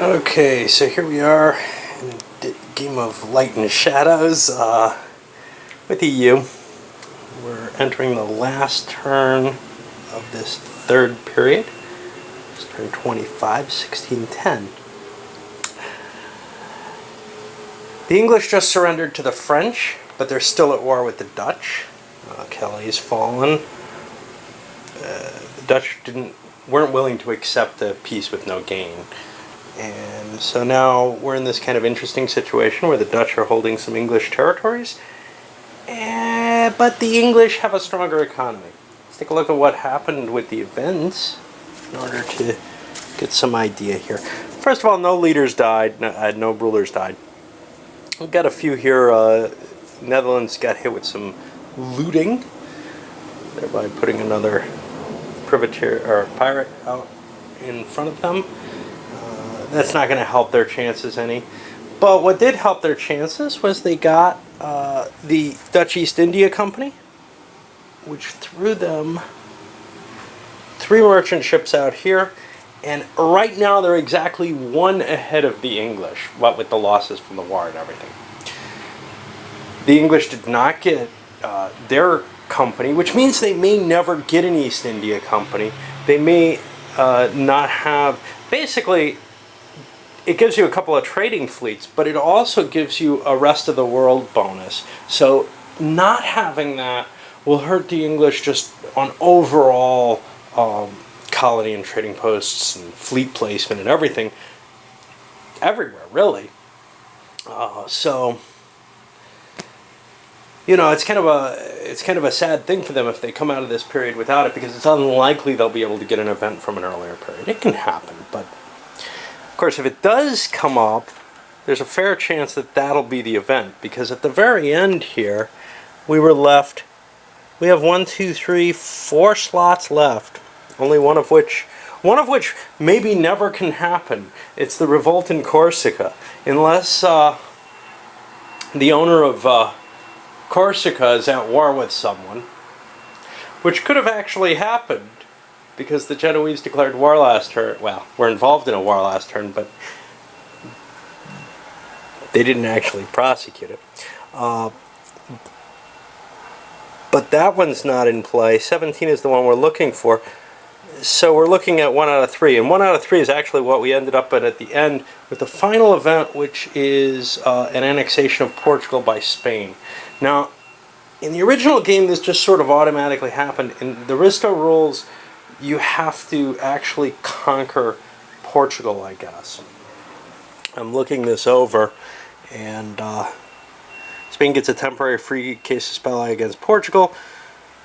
Okay, so here we are in a game of light and shadows with the EU. We're entering the last turn of this third period. It's turn 25, 1610. The English just surrendered to the French, but they're still at war with the Dutch. Calais fallen. The Dutch weren't willing to accept the peace with no gain. And so now we're in this kind of interesting situation where the Dutch are holding some English territories, but the English have a stronger economy. Let's take a look at what happened with the events in order to get some idea here. First of all, no leaders died, no rulers died. We've got a few here. Netherlands got hit with some looting, thereby putting another privateer or pirate out in front of them. That's not going to help their chances any. But what did help their chances was they got the Dutch East India Company, which threw them 3 merchant ships out here. And right now they're exactly 1 ahead of the English, what with the losses from the war and everything. The English did not get their company, which means they may never get an East India Company. They may not have... Basically, it gives you a couple of trading fleets, but it also gives you a rest of the world bonus. So not having that will hurt the English just on overall colony and trading posts and fleet placement and everything, everywhere really. So you know, it's kind of a sad thing for them if they come out of this period without it, because it's unlikely they'll be able to get an event from an earlier period. It can happen, but of course, if it does come up, there's a fair chance that that'll be the event, because at the very end here, we have 1, 2, 3, 4 slots left, only one of which maybe never can happen. It's the revolt in Corsica, unless the owner of Corsica is at war with someone, which could have actually happened, because the Genoese declared war last turn. Well, were involved in a war last turn, but they didn't actually prosecute it. But that one's not in play. 17 is the one we're looking for. So we're looking at 1 out of 3. And 1 out of 3 is actually what we ended up at the end with the final event, which is an annexation of Portugal by Spain. Now, in the original game, this just sort of automatically happened. In the Risto rules, you have to actually conquer Portugal, I guess. I'm looking this over, and Spain gets a temporary free casus belli against Portugal.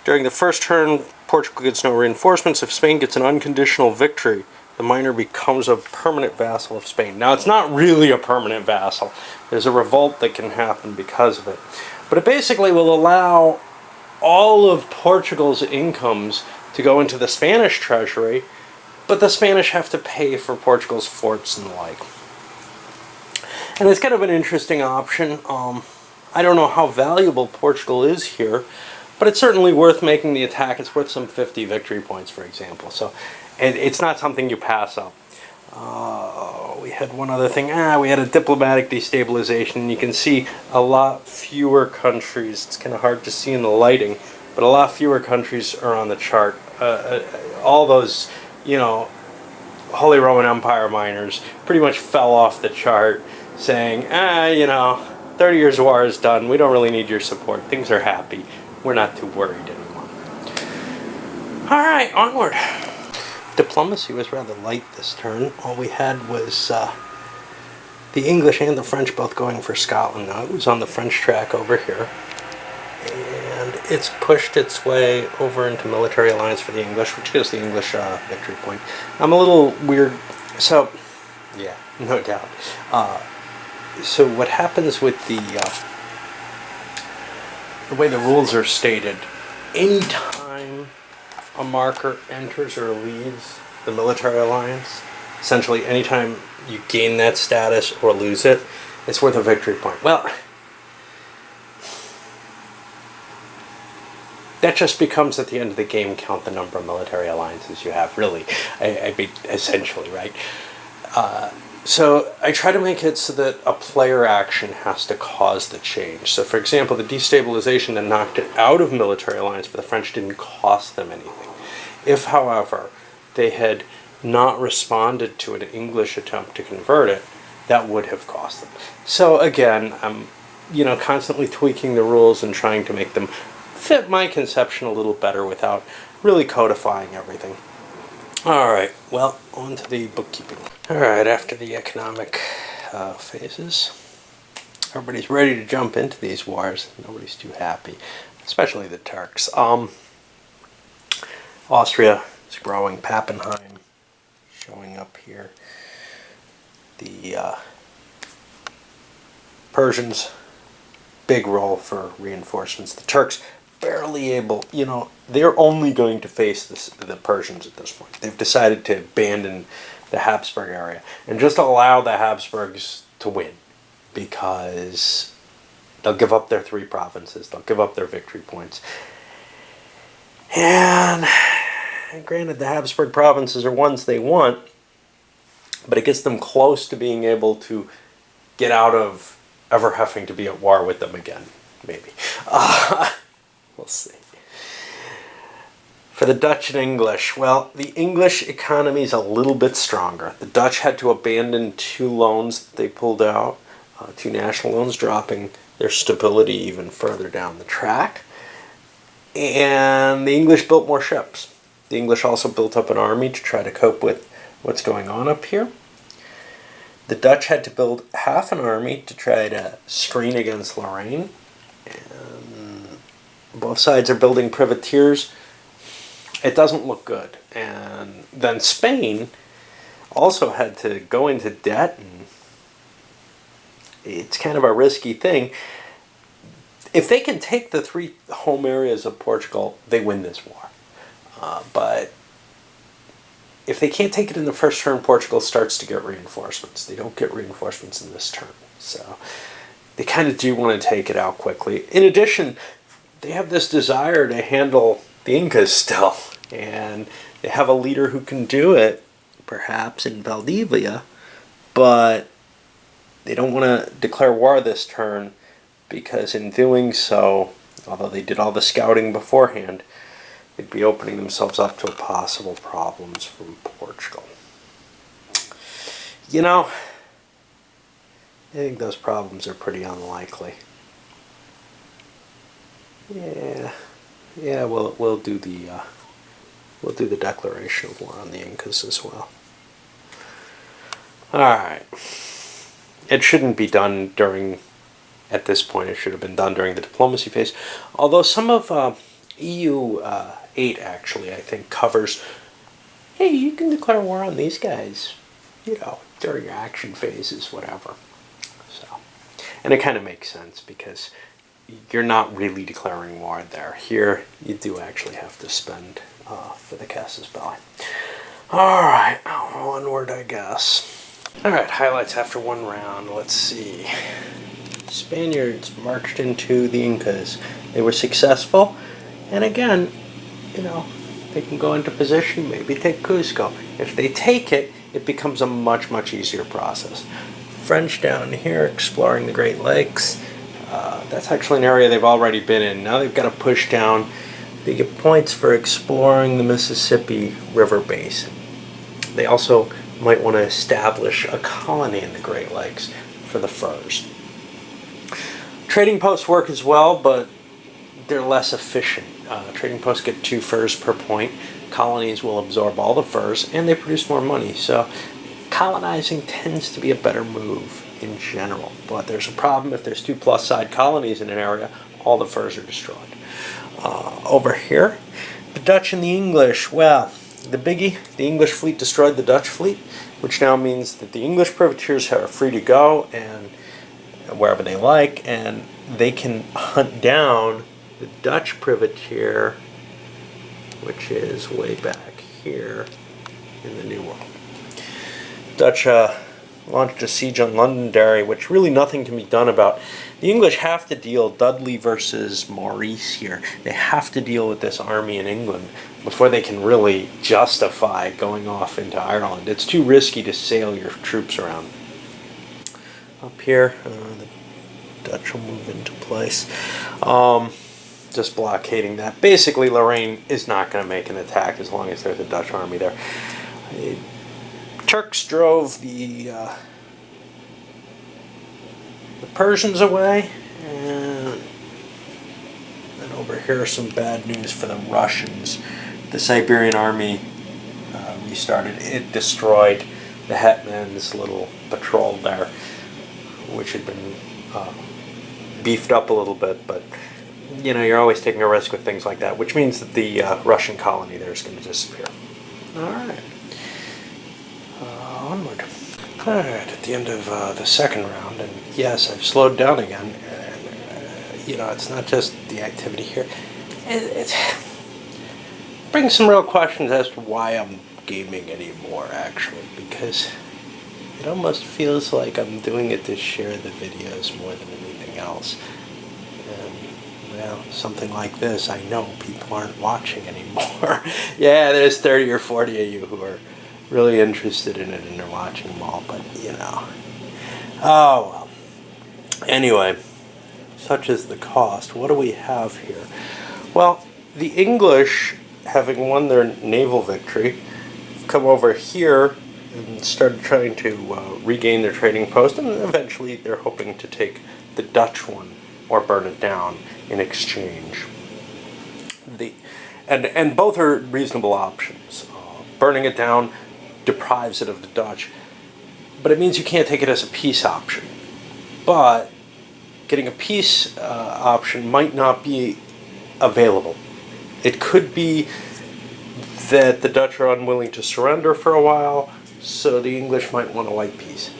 During the first turn, Portugal gets no reinforcements. If Spain gets an unconditional victory, the minor becomes a permanent vassal of Spain. Now, it's not really a permanent vassal. There's a revolt that can happen because of it. But it basically will allow all of Portugal's incomes to go into the Spanish treasury, but the Spanish have to pay for Portugal's forts and the like. And it's kind of an interesting option. I don't know how valuable Portugal is here, but it's certainly worth making the attack. It's worth some 50 victory points, for example. So it's not something you pass up. We had one other thing. We had a diplomatic destabilization. And you can see a lot fewer countries. It's kind of hard to see in the lighting, but a lot fewer countries are on the chart. All those, you know, Holy Roman Empire miners pretty much fell off the chart, saying, you know, 30 years of war is done. We don't really need your support. Things are happy. We're not too worried anymore. All right, onward. Diplomacy was rather light this turn. All we had was the English and the French both going for Scotland. Now, it was on the French track over here, and it's pushed its way over into military alliance for the English, which gives the English victory point. I'm a little weird. So, yeah, no doubt. So what happens with the way the rules are stated, anytime a marker enters or leaves the military alliance, essentially anytime you gain that status or lose it, it's worth a victory point. Well, that just becomes at the end of the game count the number of military alliances you have, really. I mean, essentially, right? So I try to make it so that a player action has to cause the change. So for example, the destabilization that knocked it out of military alliance for the French didn't cost them anything. If, however, they had not responded to an English attempt to convert it, that would have cost them. So again, I'm constantly tweaking the rules and trying to make them fit my conception a little better without really codifying everything. Alright, well, on to the bookkeeping. Alright, after the economic phases, everybody's ready to jump into these wars. Nobody's too happy, especially the Turks. Austria is growing. Pappenheim showing up here. The Persians, big role for reinforcements. The Turks, barely able, they're only going to face the Persians at this point. They've decided to abandon the Habsburg area and just allow the Habsburgs to win, because they'll give up their 3 provinces, they'll give up their victory points. And granted, the Habsburg provinces are ones they want, but it gets them close to being able to get out of ever having to be at war with them again, maybe. We'll see. For the Dutch and English, well, the English economy is a little bit stronger. The Dutch had to abandon 2 loans that they pulled out, 2 national loans, dropping their stability even further down the track. And the English built more ships. The English also built up an army to try to cope with what's going on up here. The Dutch had to build half an army to try to screen against Lorraine. And both sides are building privateers. It doesn't look good. And then Spain also had to go into debt, and it's kind of a risky thing. If they can take the 3 home areas of Portugal, they win this war. But if they can't take it in the first turn, Portugal starts to get reinforcements. They don't get reinforcements in this turn. So they kind of do want to take it out quickly. In addition, they have this desire to handle the Incas still. And they have a leader who can do it, perhaps in Valdivia, but they don't want to declare war this turn, because in doing so, although they did all the scouting beforehand, they'd be opening themselves up to possible problems from Portugal. I think those problems are pretty unlikely. Yeah, we'll do the declaration of war on the Incas as well. Alright. It shouldn't be done at this point, it should have been done during the diplomacy phase. Although some of EU 8 actually, I think, covers, hey, you can declare war on these guys, during your action phases, whatever. So, and it kind of makes sense, because you're not really declaring war there. Here, you do actually have to spend for the casus belli. Alright, onward, I guess. Alright, highlights after 1 round. Let's see. Spaniards marched into the Incas. They were successful, and again, they can go into position, maybe take Cusco. If they take it, it becomes a much, much easier process. French down here exploring the Great Lakes. That's actually an area they've already been in. Now they've got to push down. They get points for exploring the Mississippi River Basin. They also might want to establish a colony in the Great Lakes for the furs. Trading posts work as well, but they're less efficient. Trading posts get 2 furs per point. Colonies will absorb all the furs, and they produce more money. So colonizing tends to be a better move in general. But there's a problem. If there's 2 plus side colonies in an area, all the furs are destroyed. Over here, the Dutch and the English. Well, the biggie, the English fleet destroyed the Dutch fleet, which now means that the English privateers are free to go and wherever they like, and they can hunt down the Dutch privateer, which is way back here in the New World. Dutch launched a siege on Londonderry, which really nothing can be done about. The English have to deal, Dudley versus Maurice here, they have to deal with this army in England before they can really justify going off into Ireland. It's too risky to sail your troops around up here. The Dutch will move into place. Just blockading that. Basically, Lorraine is not going to make an attack as long as there's a Dutch army there. The Turks drove the Persians away, and then over here some bad news for the Russians. The Siberian army restarted. It destroyed the hetman's little patrol there, which had been beefed up a little bit, but you know, you're always taking a risk with things like that, which means that the Russian colony there is going to disappear. Alright. Onward. Alright, at the end of the second round, and yes, I've slowed down again, and you know, it's not just the activity here. It brings some real questions as to why I'm gaming anymore, actually, because it almost feels like I'm doing it to share the videos more than anything else. Well, something like this, I know people aren't watching anymore. Yeah, there's 30 or 40 of you who are really interested in it and they're watching them all, but you know. Oh, well. Anyway, such is the cost. What do we have here? Well, the English, having won their naval victory, come over here and started trying to regain their trading post, and eventually they're hoping to take the Dutch one or burn it down in exchange. And both are reasonable options. Burning it down deprives it of the Dutch, but it means you can't take it as a peace option. But getting a peace option might not be available. It could be that the Dutch are unwilling to surrender for a while, so the English might want a white peace.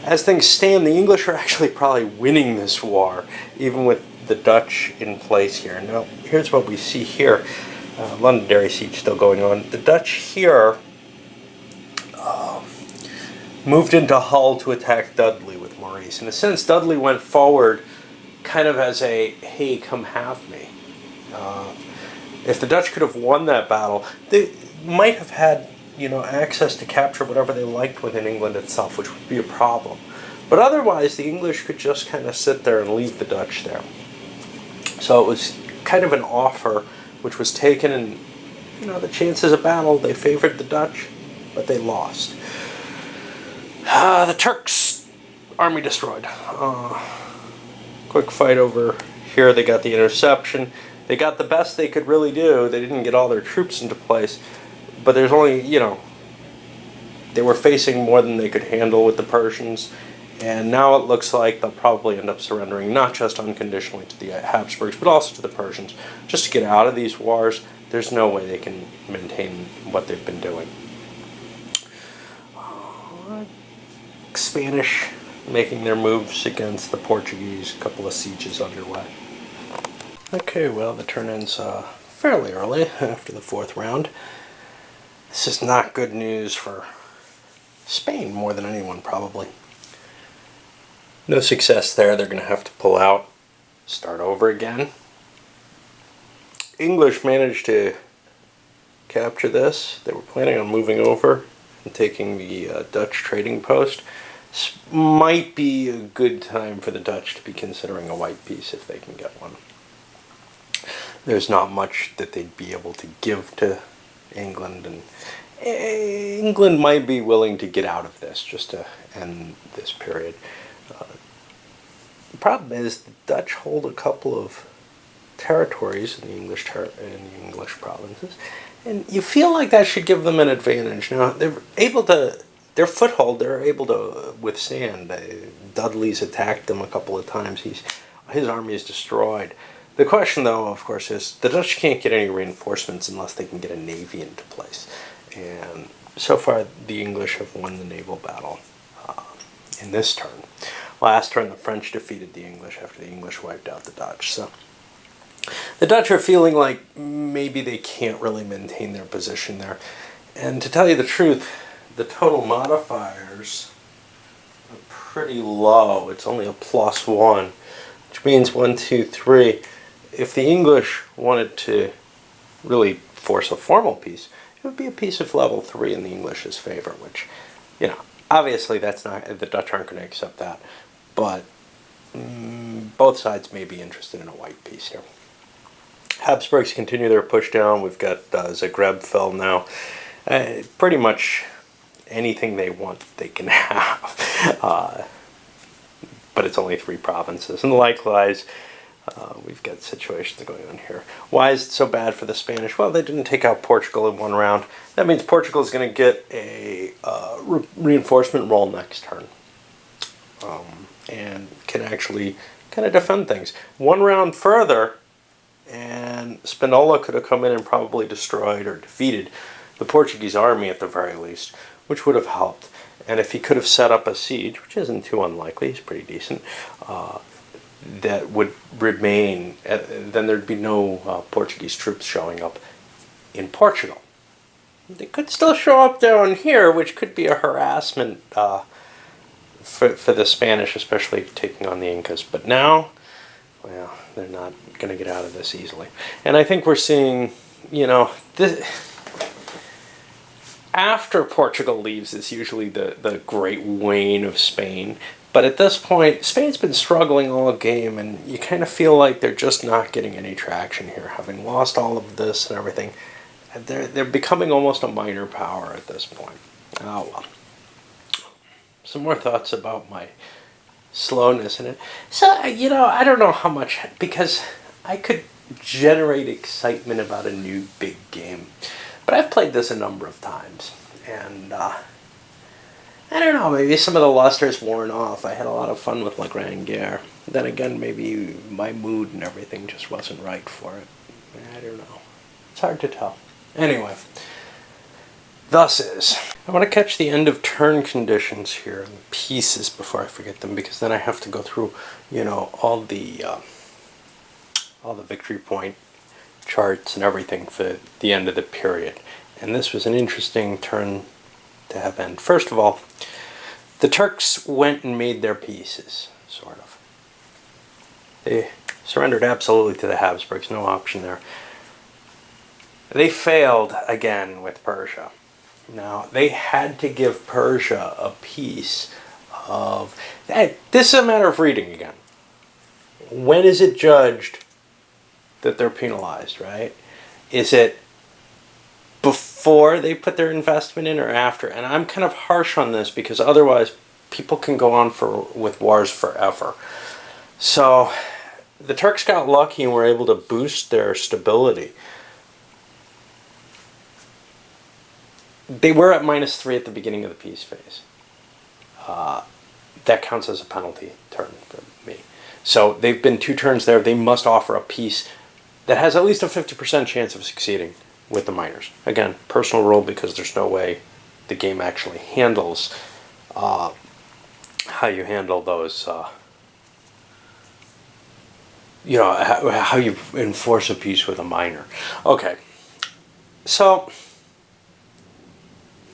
As things stand, the English are actually probably winning this war, even with the Dutch in place here. Now, here's what we see here. Londonderry siege still going on. The Dutch here moved into Hull to attack Dudley with Maurice. In a sense, Dudley went forward kind of as a, hey, come have me. If the Dutch could have won that battle, they might have had, you know, access to capture whatever they liked within England itself, which would be a problem. But otherwise, the English could just kind of sit there and leave the Dutch there. So it was kind of an offer which was taken, and, you know, the chances of battle, they favored the Dutch, but they lost. The Turks, army destroyed. Quick fight over here. They got the interception. They got the best they could really do. They didn't get all their troops into place. But there's only, you know, they were facing more than they could handle with the Persians. And now it looks like they'll probably end up surrendering, not just unconditionally to the Habsburgs, but also to the Persians. Just to get out of these wars, there's no way they can maintain what they've been doing. Spanish making their moves against the Portuguese, a couple of sieges underway. Okay, well, the turn ends fairly early after the fourth round. This is not good news for Spain more than anyone, probably. No success there. They're going to have to pull out, start over again. English managed to capture this. They were planning on moving over and taking the Dutch trading post. This might be a good time for the Dutch to be considering a white peace if they can get one. There's not much that they'd be able to give to England, and England might be willing to get out of this just to end this period. The problem is the Dutch hold a couple of territories in the English provinces, and you feel like that should give them an advantage. Now they're able to, their foothold, they're able to withstand. Dudley's attacked them a couple of times. His army is destroyed. The question, though, of course, is the Dutch can't get any reinforcements unless they can get a navy into place. And so far, the English have won the naval battle in this turn. Last turn, the French defeated the English after the English wiped out the Dutch. So the Dutch are feeling like maybe they can't really maintain their position there. And to tell you the truth, the total modifiers are pretty low. It's only a +1, which means 1, 2, 3. If the English wanted to really force a formal peace, it would be a peace of level 3 in the English's favor, which, you know, Obviously, that's not, the Dutch aren't going to accept that, but both sides may be interested in a white piece here. Habsburgs continue their push down. We've got Zagreb fell now. Pretty much anything they want, they can have. But it's only 3 provinces. And likewise, we've got situations going on here. Why is it so bad for the Spanish? Well, they didn't take out Portugal in 1 round. That means Portugal is going to get a reinforcement roll next turn. And can actually kind of defend things. 1 round further, and Spinola could have come in and probably destroyed or defeated the Portuguese army at the very least, which would have helped. And if he could have set up a siege, which isn't too unlikely, he's pretty decent, that would remain, then there'd be no Portuguese troops showing up in Portugal. They could still show up down here, which could be a harassment for the Spanish, especially taking on the Incas. But now, well, they're not going to get out of this easily. And I think we're seeing, after Portugal leaves is usually the great wane of Spain. But at this point, Spain's been struggling all game, and you kind of feel like they're just not getting any traction here, having lost all of this and everything. They're becoming almost a minor power at this point. Oh well. Some more thoughts about my slowness in it. So, I don't know how much, because I could generate excitement about a new big game. But I've played this a number of times, and I don't know, maybe some of the luster's worn off. I had a lot of fun with La Grande Guerre. Then again, maybe my mood and everything just wasn't right for it. I don't know. It's hard to tell. Anyway, thus is. I want to catch the end of turn conditions here in pieces before I forget them, because then I have to go through, all the victory point charts and everything for the end of the period. And this was an interesting turn to have end. First of all, the Turks went and made their pieces, sort of. They surrendered absolutely to the Habsburgs, no option there. They failed again with Persia. Now, they had to give Persia a piece of... This is a matter of reading again. When is it judged that they're penalized, right? Is it before they put their investment in or after? And I'm kind of harsh on this because otherwise people can go on with wars forever. So the Turks got lucky and were able to boost their stability. They were at -3 at the beginning of the peace phase. That counts as a penalty turn for me. So they've been 2 turns there. They must offer a peace that has at least a 50% chance of succeeding with the miners. Again, personal rule, because there's no way the game actually handles how you handle those, how you enforce a peace with a miner. Okay, so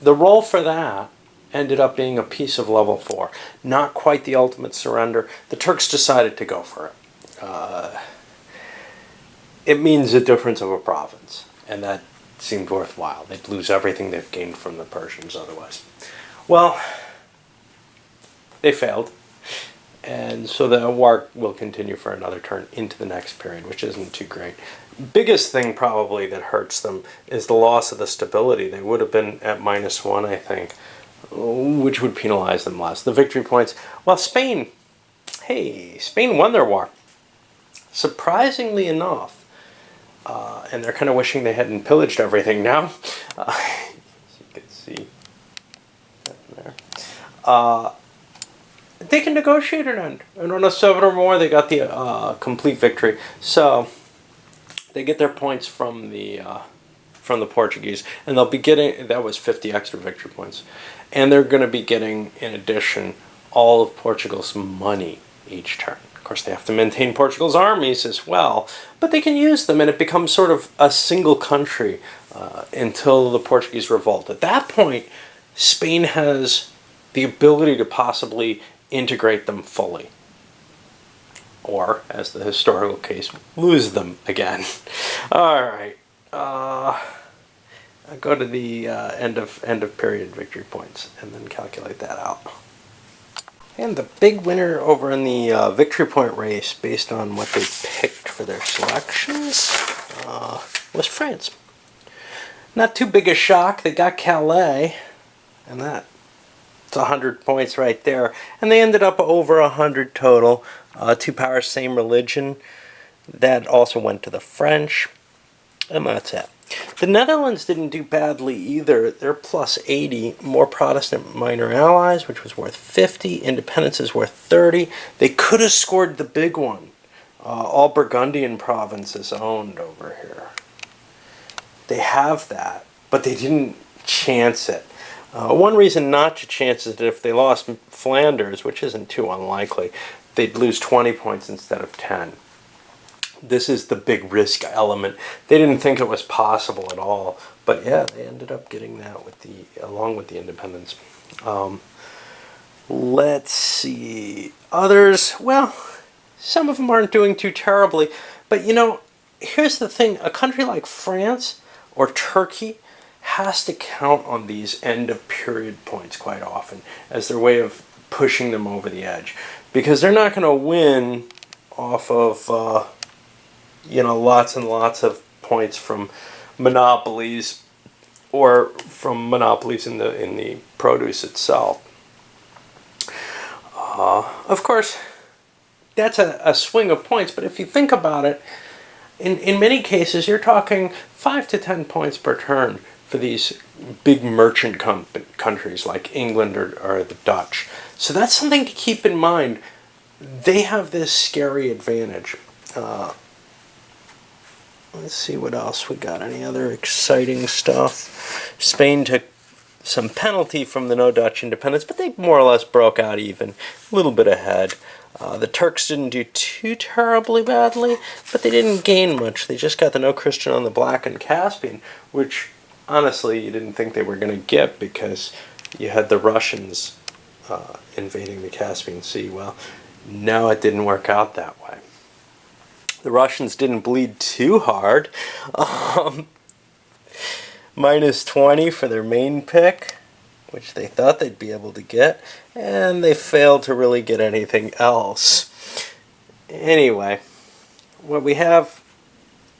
the roll for that ended up being a piece of level 4. Not quite the ultimate surrender. The Turks decided to go for it. It means a difference of a province, and that seemed worthwhile. They'd lose everything they've gained from the Persians otherwise. Well, they failed, and so the war will continue for another turn into the next period, which isn't too great. Biggest thing probably that hurts them is the loss of the stability. They would have been at -1, I think, which would penalize them less. The victory points, well, Spain won their war. Surprisingly enough, and they're kind of wishing they hadn't pillaged everything now. As you can see there. They can negotiate an end. And on a 7 or more, they got the complete victory. So they get their points from the Portuguese, and they'll be getting, that was 50 extra victory points, and they're going to be getting, in addition, all of Portugal's money each turn. Of course, they have to maintain Portugal's armies as well, but they can use them, and it becomes sort of a single country until the Portuguese revolt. At that point, Spain has the ability to possibly integrate them fully, or, as the historical case, lose them again. All right. go to the end of period victory points and then calculate that out. And the big winner over in the victory point race, based on what they picked for their selections, was France. Not too big a shock. They got Calais, and that's 100 points right there. And they ended up over 100 total. Two powers, same religion. That also went to the French, and that's it. The Netherlands didn't do badly either. They're plus 80. More Protestant minor allies, which was worth 50. Independence is worth 30. They could have scored the big one. All Burgundian provinces owned over here. They have that, but they didn't chance it. One reason not to chance it is if they lost Flanders, which isn't too unlikely, they'd lose 20 points instead of 10. This is the big risk element. They didn't think it was possible at all, but yeah, they ended up getting that with along with the independence. Let's see. Others, well, some of them aren't doing too terribly, but you know, here's the thing. A country like France or Turkey has to count on these end of period points quite often as their way of pushing them over the edge, because they're not going to win off of lots and lots of points from monopolies or from monopolies in the produce itself. Of course, that's a swing of points, but if you think about it, in many cases you're talking 5 to 10 points per turn for these big merchant countries like England or the Dutch. So that's something to keep in mind. They have this scary advantage. Let's see what else we got. Any other exciting stuff? Spain took some penalty from the no Dutch independence, but they more or less broke out even, a little bit ahead. The Turks didn't do too terribly badly, but they didn't gain much. They just got the no Christian on the Black and Caspian, which honestly you didn't think they were going to get because you had the Russians invading the Caspian Sea. Well, no, it didn't work out that way. The Russians didn't bleed too hard. Minus 20 for their main pick, which they thought they'd be able to get, and they failed to really get anything else. Anyway, what we have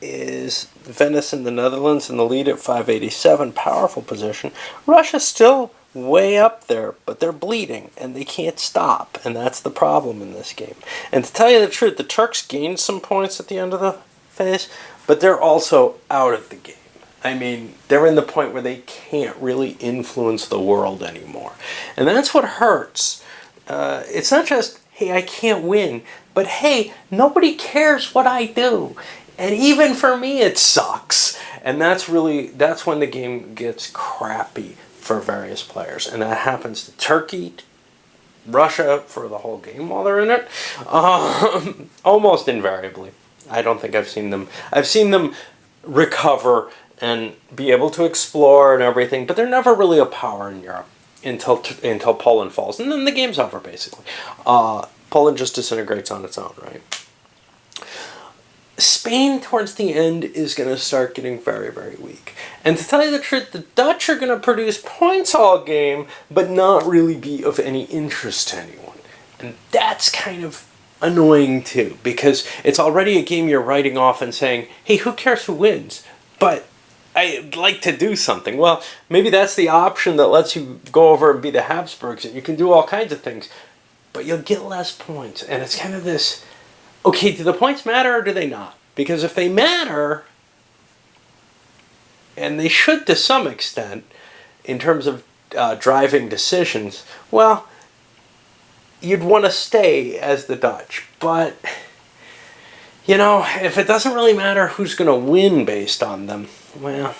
is Venice in the Netherlands in the lead at 587, powerful position. Russia's still way up there, but they're bleeding, and they can't stop, and that's the problem in this game. And to tell you the truth, the Turks gained some points at the end of the phase, but they're also out of the game. I mean, they're in the point where they can't really influence the world anymore. And that's what hurts. It's not just, hey, I can't win, but hey, nobody cares what I do. And even for me, it sucks. And that's when the game gets crappy for various players. And that happens to Turkey, Russia for the whole game while they're in it. Almost invariably. I don't think I've seen them recover and be able to explore and everything, but they're never really a power in Europe until Poland falls. And then the game's over, basically. Poland just disintegrates on its own, right? Spain, towards the end, is going to start getting very, very weak. And to tell you the truth, the Dutch are going to produce points all game, but not really be of any interest to anyone. And that's kind of annoying, too, because it's already a game you're writing off and saying, hey, who cares who wins? But I'd like to do something. Well, maybe that's the option that lets you go over and be the Habsburgs, and you can do all kinds of things, but you'll get less points. And it's kind of this, okay, do the points matter or do they not? Because if they matter, and they should to some extent, in terms of driving decisions, well, you'd want to stay as the Dutch. But, you know, if it doesn't really matter who's going to win based on them, well,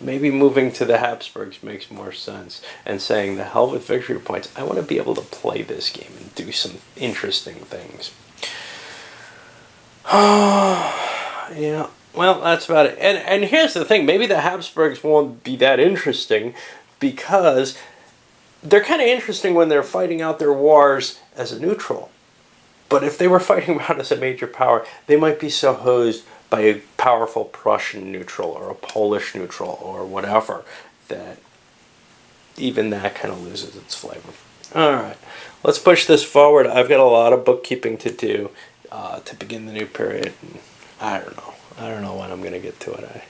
maybe moving to the Habsburgs makes more sense and saying, the hell with victory points. I want to be able to play this game and do some interesting things. Yeah, well, that's about it. And here's the thing. Maybe the Habsburgs won't be that interesting because they're kind of interesting when they're fighting out their wars as a neutral. But if they were fighting out as a major power, they might be so hosed by a powerful Prussian neutral or a Polish neutral or whatever, that even that kind of loses its flavor. All right, let's push this forward. I've got a lot of bookkeeping to do to begin the new period. I don't know. I don't know when I'm going to get to it.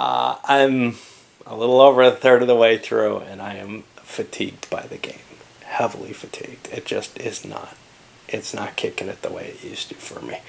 I'm a little over a third of the way through, and I am fatigued by the game. Heavily fatigued. It just is not. It's not kicking it the way it used to for me.